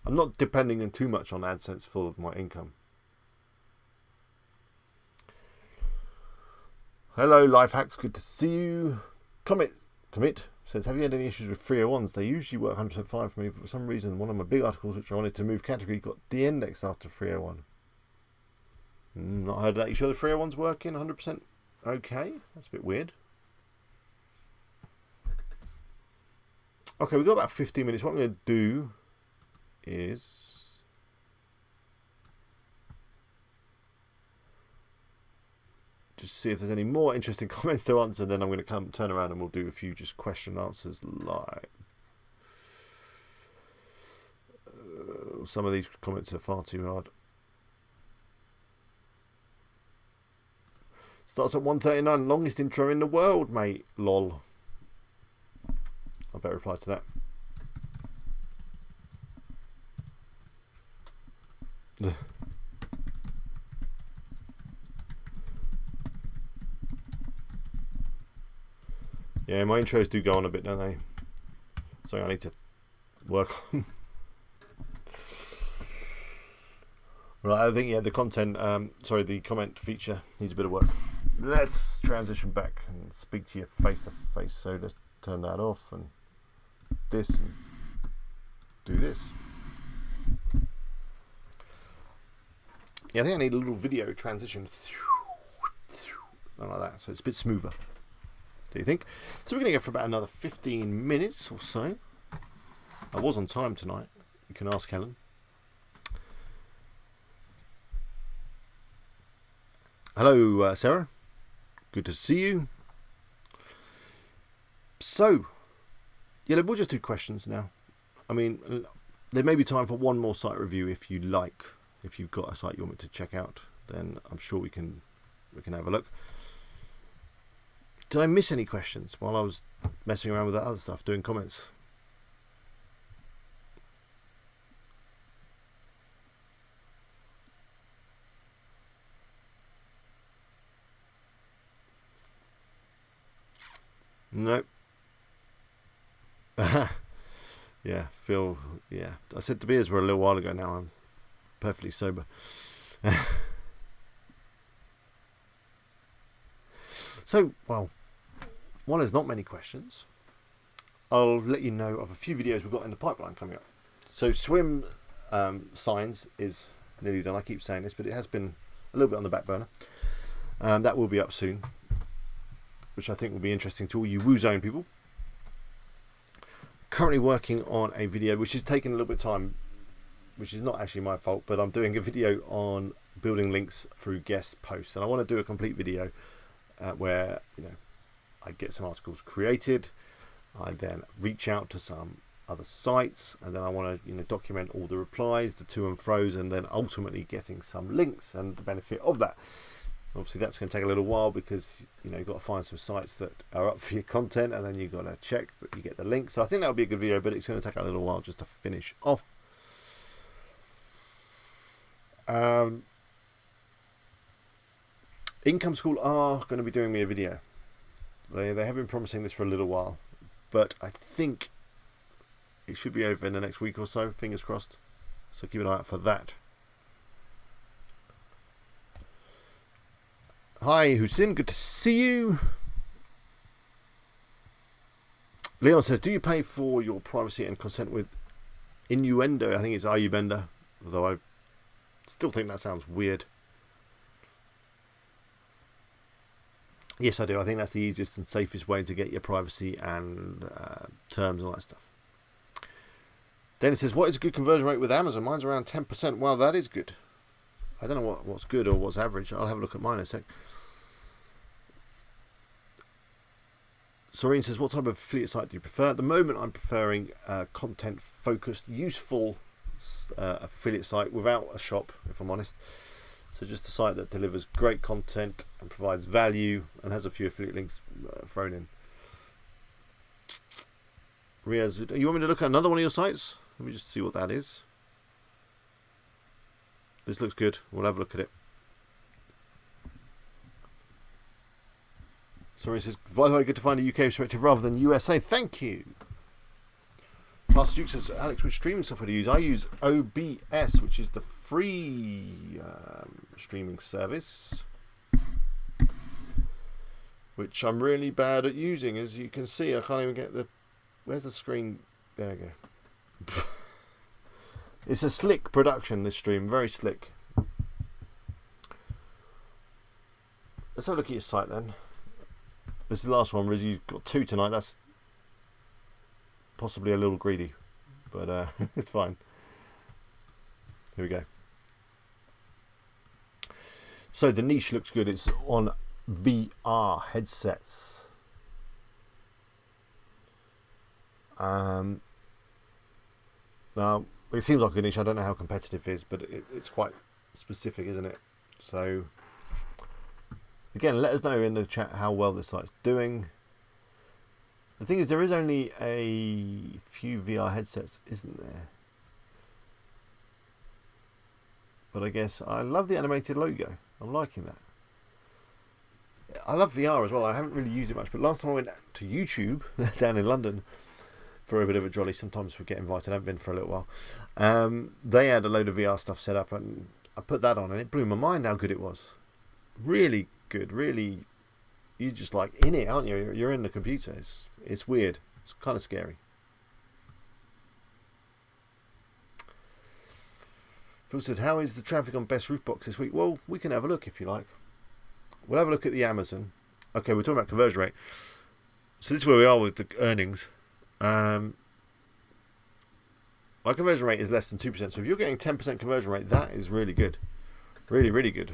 I'm not depending too much on AdSense for my income. Hello, Life Hacks. Good to see you. Commit says, have you had any issues with 301s? They usually work 100% fine for me, but for some reason, one of my big articles, which I wanted to move category, got de-indexed after 301. Not heard of that. You sure the 301's working 100% okay? That's a bit weird. Okay, we've got about 15 minutes. What I'm going to do is just see if there's any more interesting comments to answer. Then I'm going to turn around and we'll do a few just question and answers live. Some of these comments are far too hard. Starts at 1:39. Longest intro in the world, mate. Lol. I better reply to that. Yeah, my intros do go on a bit, don't they? Something I need to work on. Right, I think, yeah, the content, the comment feature needs a bit of work. Let's transition back and speak to you face to face. So let's turn that off and this and do this. Yeah, I think I need a little video transition. Not like that, so it's a bit smoother. Do you think? So we're going to go for about another 15 minutes or so. I was on time tonight. You can ask Helen. Hello, Sarah. Good to see you. So, yeah, we'll just do questions now. I mean, there may be time for one more site review if you like. If you've got a site you want me to check out, then I'm sure we can have a look. Did I miss any questions while I was messing around with that other stuff, doing comments? Nope. Yeah, Phil. Yeah, I said the beers were a little while ago. Now I'm perfectly sober. So, well, while there's not many questions, I'll let you know of a few videos we've got in the pipeline coming up. So, swim signs is nearly done. I keep saying this, but it has been a little bit on the back burner. That will be up soon, which I think will be interesting to all you WooZone people. Currently working on a video which is taking a little bit of time, which is not actually my fault, but I'm doing a video on building links through guest posts, and I want to do a complete video where I get some articles created, I then reach out to some other sites, and then I want to document all the replies, the to and fro's, and then ultimately getting some links and the benefit of that. Obviously that's going to take a little while because you've got to find some sites that are up for your content, and then you've got to check that you get the link. So I think that'll be a good video, but it's going to take a little while just to finish off. Income School are going to be doing me a video. They have been promising this for a little while, but I think it should be over in the next week or so, fingers crossed. So keep an eye out for that. Hi Hussein, good to see you. Leon says, do you pay for your privacy and consent with innuendo? I think it's Ayubenda, although I still think that sounds weird. Yes, I do. I think that's the easiest and safest way to get your privacy and terms and all that stuff. Dennis says, what is a good conversion rate with Amazon? Mine's around 10%. Well, that is good. I don't know what's good or what's average. I'll have a look at mine in a sec. Soreen says, what type of affiliate site do you prefer? At the moment, I'm preferring content-focused, useful affiliate site without a shop, if I'm honest. So just a site that delivers great content and provides value and has a few affiliate links thrown in. Riaz, you want me to look at another one of your sites? Let me just see what that is. This looks good. We'll have a look at it. Sorry, it says, by the way, good to find a UK perspective rather than USA. Thank you. Pastor Duke says, Alex, which streaming software do you use? I use OBS, which is the free streaming service, which I'm really bad at using. As you can see, I can't even get the... Where's the screen? There we go. It's a slick production, this stream. Very slick. Let's have a look at your site then. This is the last one, Riz. You've got 2 tonight. That's possibly a little greedy, but it's fine. Here we go. So the niche looks good. It's on VR headsets. Now it seems like a niche. I don't know how competitive it is, but it's quite specific, isn't it? So again, let us know in the chat how well this site's doing. The thing is, there is only a few VR headsets, isn't there? But I guess I love the animated logo. I'm liking that. I love VR as well. I haven't really used it much, but last time I went to YouTube down in London for a bit of a jolly, sometimes we get invited, I haven't been for a little while, they had a load of VR stuff set up, and I put that on, and it blew my mind how good it was. Really good, really. You're just like in it, aren't you? You're in the computer. It's weird. It's kind of scary. Phil says, how is the traffic on Best Roof Box this week? Well, we can have a look if you like. We'll have a look at the Amazon. Okay, we're talking about conversion rate. So this is where we are with the earnings. My conversion rate is less than 2%. So if you're getting 10% conversion rate, that is really good. Really, really good.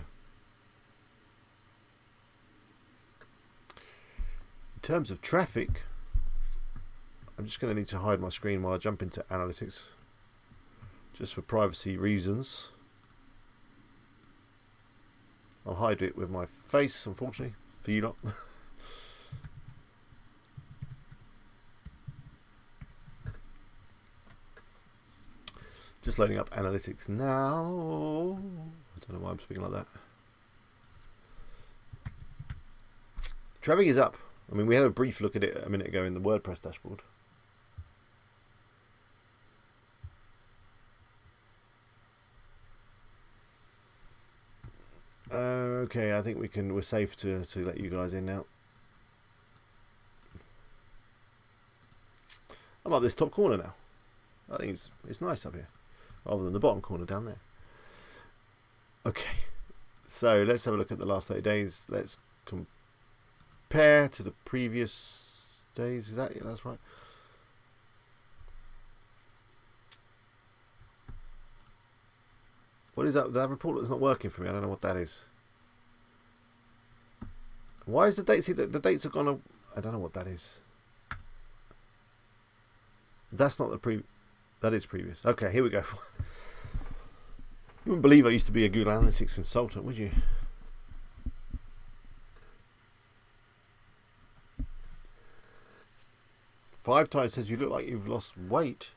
In terms of traffic, I'm just going to need to hide my screen while I jump into analytics, just for privacy reasons. I'll hide it with my face, unfortunately, for you lot. Just loading up analytics now. I don't know why I'm speaking like that. Traffic is up. I mean, we had a brief look at it a minute ago in the WordPress dashboard. Okay, I think we're safe to let you guys in now. I'm up this top corner now. I think it's nice up here, rather than the bottom corner down there. Okay, so let's have a look at the last 30 days. Let's compare to the previous days. Is that, yeah, that's right. What is that? That report that's not working for me. I don't know what that is. Why is the date? See, the dates have gone. I don't know what that is. That's not the pre. That is previous. Okay, here we go. You wouldn't believe I used to be a Google Analytics consultant, would you? Five times says you look like you've lost weight.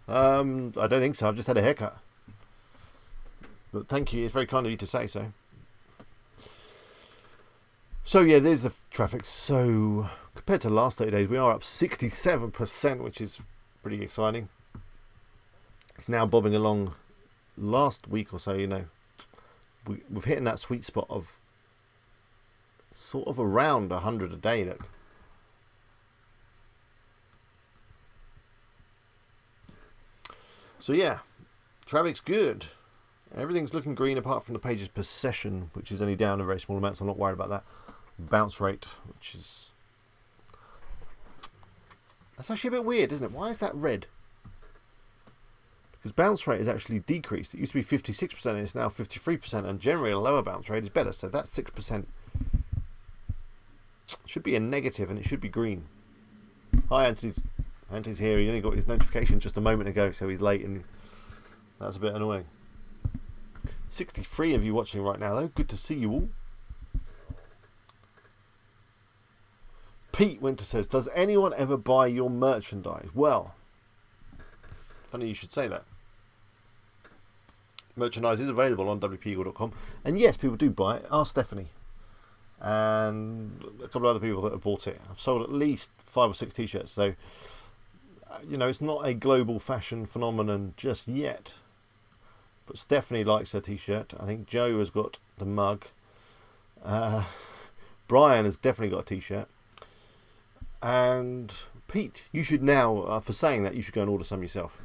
I don't think so. I've just had a haircut. But thank you. It's very kind of you to say so. So yeah, there's the traffic. So compared to the last 30 days, we are up 67%, which is pretty exciting. It's now bobbing along. Last week or so, you know, we've hit that sweet spot of sort of around 100 a day. Look. So yeah, traffic's good. Everything's looking green apart from the pages per session, which is only down a very small amount, so I'm not worried about that. Bounce rate, which is... That's actually a bit weird, isn't it? Why is that red? Because bounce rate is actually decreased. It used to be 56% and it's now 53%, and generally a lower bounce rate is better, so that 6% should be a negative and it should be green. Hi, Anthony's here. He only got his notification just a moment ago, so he's late and that's a bit annoying. 63 of you watching right now though. Good to see you all. Pete Winter says, does anyone ever buy your merchandise? Well, funny you should say that. Merchandise is available on wpeagle.com, and yes, people do buy it. Ask Stephanie and a couple of other people that have bought it. I've sold at least 5 or 6 t-shirts, so you know, it's not a global fashion phenomenon just yet. But Stephanie likes her t-shirt. I think Joe has got the mug. Brian has definitely got a t-shirt. And Pete, you should now, for saying that, you should go and order some yourself.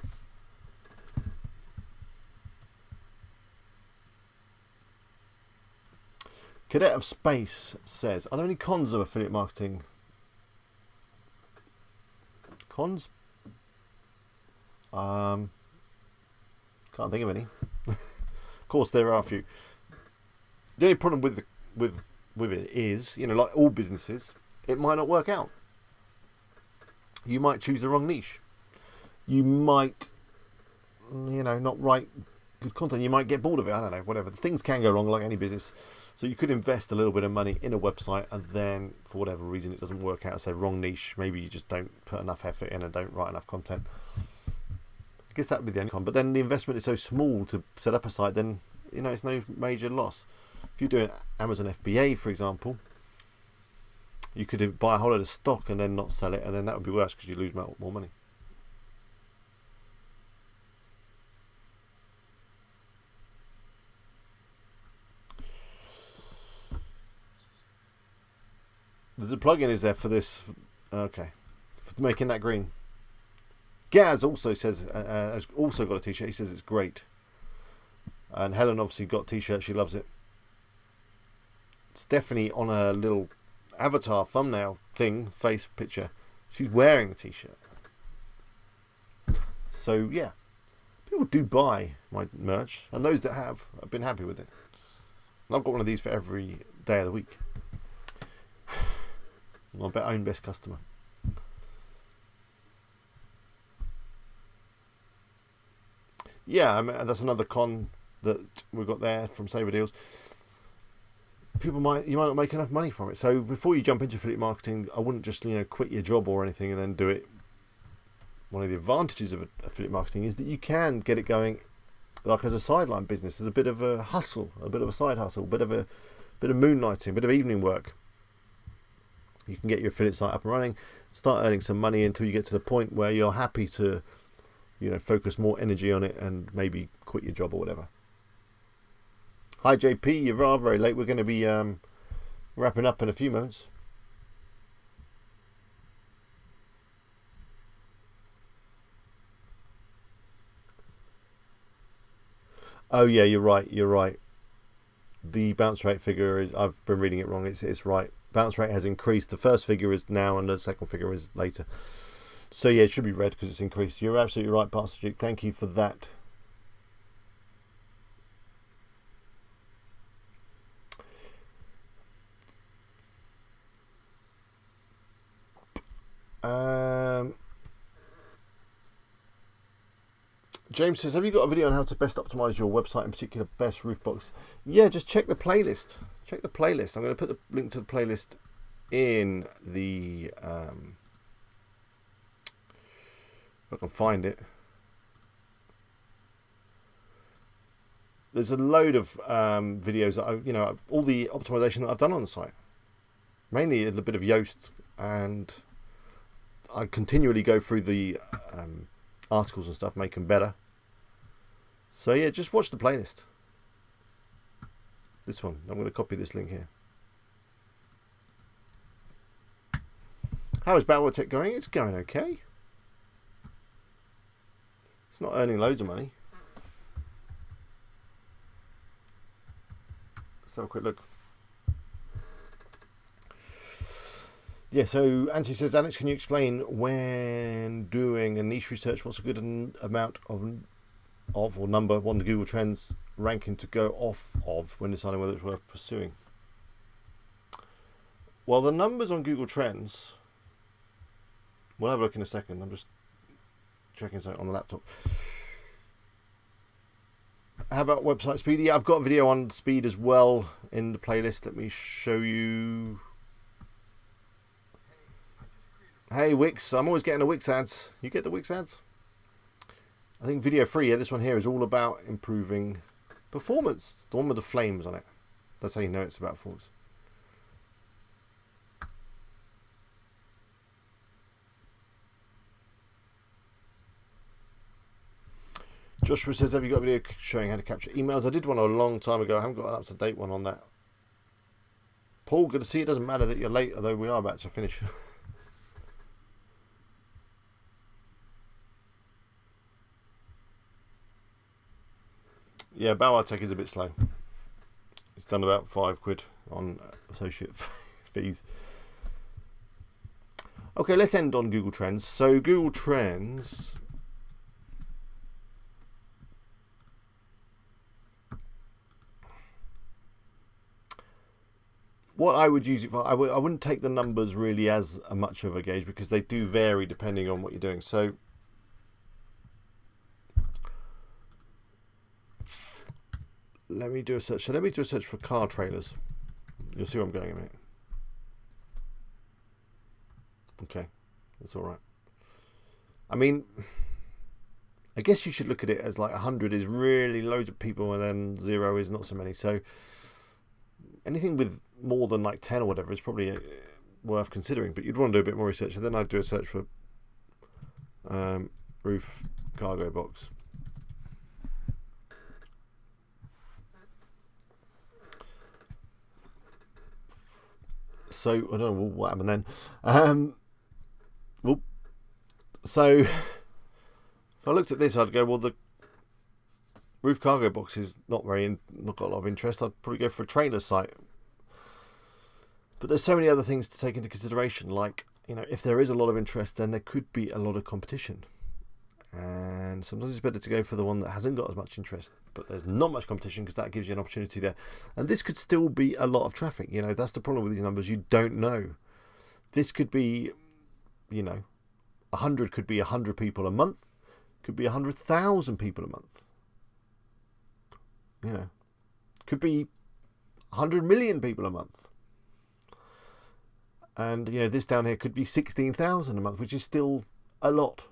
Cadet of Space says, are there any cons of affiliate marketing? Cons? Can't think of any. Of course, there are a few. The only problem with it is, you know, like all businesses, it might not work out. You might choose the wrong niche. You might, you know, not write good content. You might get bored of it. I don't know, whatever. Things can go wrong like any business. So you could invest a little bit of money in a website and then, for whatever reason, it doesn't work out. So wrong niche. Maybe you just don't put enough effort in and don't write enough content. I guess that would be the only con. But then the investment is so small to set up a site, then, you know, it's no major loss. If you're doing Amazon FBA, for example, you could buy a whole load of stock and then not sell it, and then that would be worse because you lose more money. There's a plugin, is there, for this? Okay, for making that green. Gaz also says has also got a t-shirt. He says it's great. And Helen obviously got a t-shirt. She loves it. Stephanie on her little avatar thumbnail thing, face picture, she's wearing a t-shirt. So yeah, people do buy my merch, and those that have been happy with it. And I've got one of these for every day of the week. My own best customer. Yeah, I mean, that's another con that we've got there from Saver Deals. you might not make enough money from it. So before you jump into affiliate marketing, I wouldn't just quit your job or anything and then do it. One of the advantages of affiliate marketing is that you can get it going like as a sideline business, as a bit of a hustle, a bit of a side hustle, a bit of moonlighting, a bit of evening work. You can get your affiliate site up and running, start earning some money until you get to the point where you're happy to, focus more energy on it and maybe quit your job or whatever. Hi JP, you're very late. We're going to be wrapping up in a few moments. Oh yeah, you're right. The bounce rate figure is, I've been reading it wrong. It's right. Bounce rate has increased. The first figure is now and the second figure is later. So yeah, it should be red because it's increased. You're absolutely right, Pastor Duke. Thank you for that. James says, have you got a video on how to best optimize your website, in particular best roof box? Yeah, just check the playlist. Check the playlist. I'm going to put the link to the playlist in the if I can find it. There's a load of videos that all the optimization that I've done on the site. Mainly a little bit of Yoast, and I continually go through the articles and stuff, make them better. So yeah, just watch the playlist. This one. I'm going to copy this link here. How is Battle Tech going? It's going okay. It's not earning loads of money. Let's have a quick look. Yeah, so Anthony says, Alex, can you explain when doing a niche research, what's a good amount of or number on the Google Trends ranking to go off of when deciding whether it's worth pursuing? Well, the numbers on Google Trends, we'll have a look in a second. I'm just checking something on the laptop. How about website speed? Yeah, I've got a video on speed as well in the playlist. Let me show you. Hey Wix, I'm always getting the Wix ads. You get the Wix ads? I think video free, yeah, this one here is all about improving performance. The one with the flames on it. That's how you know it's about performance. Joshua says, have you got a video showing how to capture emails? I did one a long time ago. I haven't got an up-to-date one on that. Paul, good to see you. It doesn't matter that you're late, although we are about to finish. Yeah, Bauer Tech is a bit slow. It's done about £5 on associate fees. Okay, let's end on Google Trends. So Google Trends, what I would use it for, I wouldn't take the numbers really as much of a gauge because they do vary depending on what you're doing. So let me do a search. So let me do a search for car trailers. You'll see where I'm going in a minute. Okay, that's all right. I mean, I guess you should look at it as like 100 is really loads of people and then 0 is not so many. So anything with more than like 10 or whatever is probably worth considering. But you'd want to do a bit more research. And then I'd do a search for roof cargo box. So I don't know what happened then. Well, so if I looked at this, I'd go, well, the roof cargo box is not got a lot of interest. I'd probably go for a trailer site. But there's so many other things to take into consideration. Like, if there is a lot of interest, then there could be a lot of competition. And sometimes it's better to go for the one that hasn't got as much interest, but there's not much competition because that gives you an opportunity there. And this could still be a lot of traffic. That's the problem with these numbers. You don't know. This could be, 100 could be 100 people a month, could be 100,000 people a month. Could be 100 million people a month. And, this down here could be 16,000 a month, which is still a lot.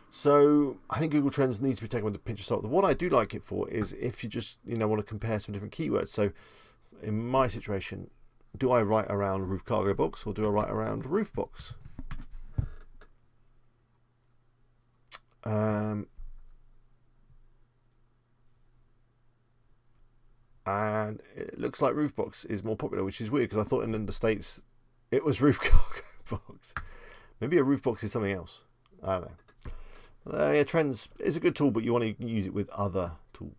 So I think Google Trends needs to be taken with a pinch of salt. What I do like it for is if you just, want to compare some different keywords. So in my situation, do I write around roof cargo box or do I write around roof box? And it looks like roof box is more popular, which is weird because I thought in the States it was roof cargo box. Maybe a roof box is something else. I don't know. Yeah, Trends is a good tool, but you want to use it with other tools.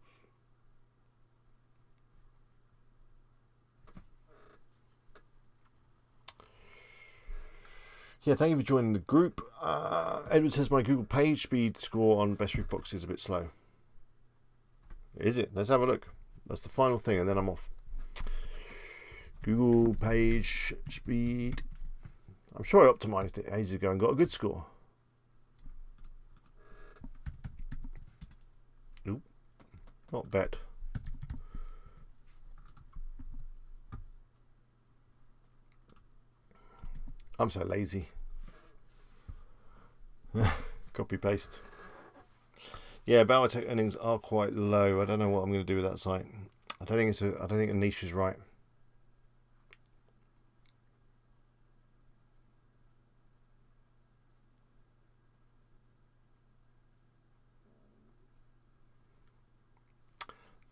Yeah, thank you for joining the group. Edward says my Google page speed score on best roof box is a bit slow. Is it? Let's have a look. That's the final thing, and then I'm off. Google page speed. I'm sure I optimized it ages ago and got a good score. Nope, not bet. I'm so lazy. Copy paste. Yeah, Bowertech earnings are quite low. I don't know what I'm going to do with that site. I don't think a niche is right.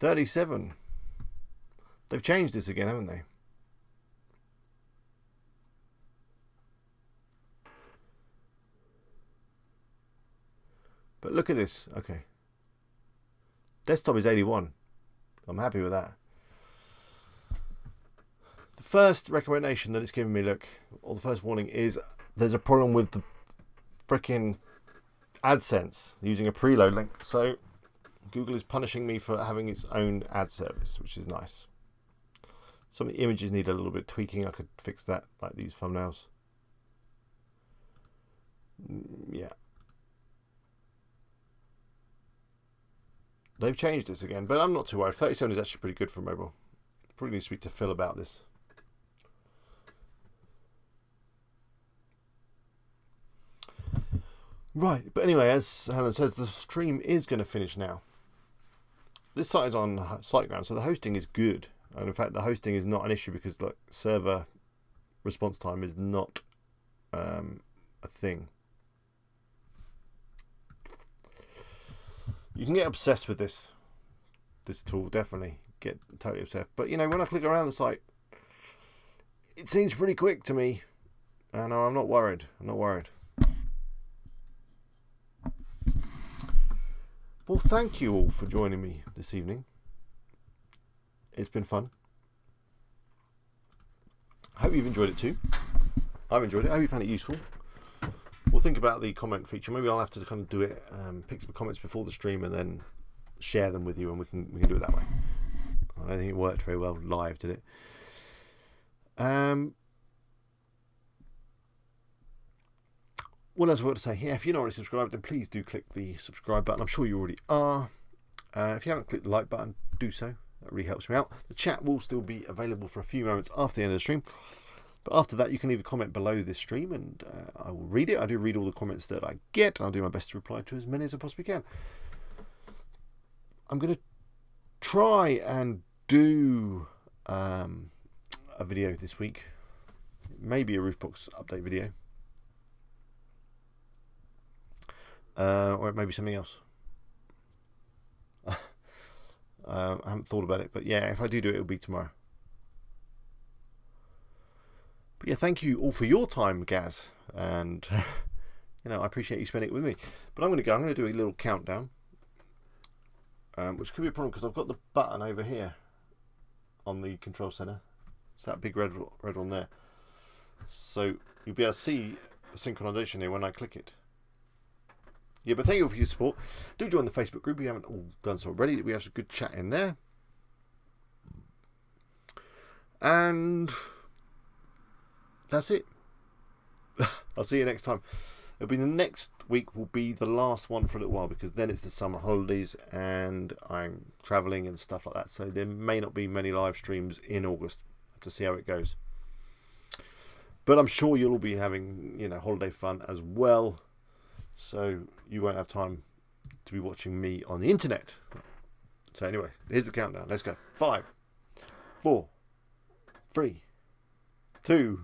$37. They've changed this again, haven't they? But look at this. Okay. Desktop is 81. I'm happy with that. The first recommendation that it's given me, look, or the first warning is there's a problem with the freaking AdSense using a preload link. So Google is punishing me for having its own ad service, which is nice. Some of the images need a little bit tweaking. I could fix that, like these thumbnails. Yeah. They've changed this again, but I'm not too worried. 37 is actually pretty good for mobile. Probably need to speak to Phil about this. Right, but anyway, as Helen says, the stream is going to finish now. This site is on SiteGround, so the hosting is good. And in fact, the hosting is not an issue because like server response time is not a thing. You can get obsessed with this tool, definitely get totally obsessed. But when I click around the site, it seems pretty quick to me, and I'm not worried. Well, thank you all for joining me this evening. It's been fun. I hope you've enjoyed it too. I've enjoyed it. I hope you found it useful. We'll think about the comment feature. Maybe I'll have to kind of do it, pick some comments before the stream and then share them with you, and we can do it that way. I don't think it worked very well live, did it? What else have I got to say? Yeah, if you're not already subscribed, then please do click the subscribe button. I'm sure you already are. If you haven't clicked the like button, do so. That really helps me out. The chat will still be available for a few moments after the end of the stream. But after that, you can leave a comment below this stream and I will read it. I do read all the comments that I get, and I'll do my best to reply to as many as I possibly can. I'm going to try and do a video this week. Maybe a Roofbox update video. Or it may be something else. I haven't thought about it, but yeah, if I do it, it'll be tomorrow. But yeah, thank you all for your time, Gaz, and I appreciate you spending it with me. But I'm going to do a little countdown, which could be a problem because I've got the button over here on the control center. It's that big red one there. So you'll be able to see the synchronization there when I click it. Yeah, but thank you all for your support. Do join the Facebook group if you haven't all done so already. We have some good chat in there. And that's it. I'll see you next time. It'll be the next week will be the last one for a little while, because then it's the summer holidays and I'm travelling and stuff like that. So there may not be many live streams in August. To see how it goes. But I'm sure you'll all be having, holiday fun as well. So you won't have time to be watching me on the internet. So anyway, here's the countdown. Let's go. 5, 4, 3, 2.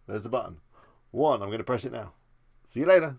There's the button. 1. I'm going to press it now. See you later.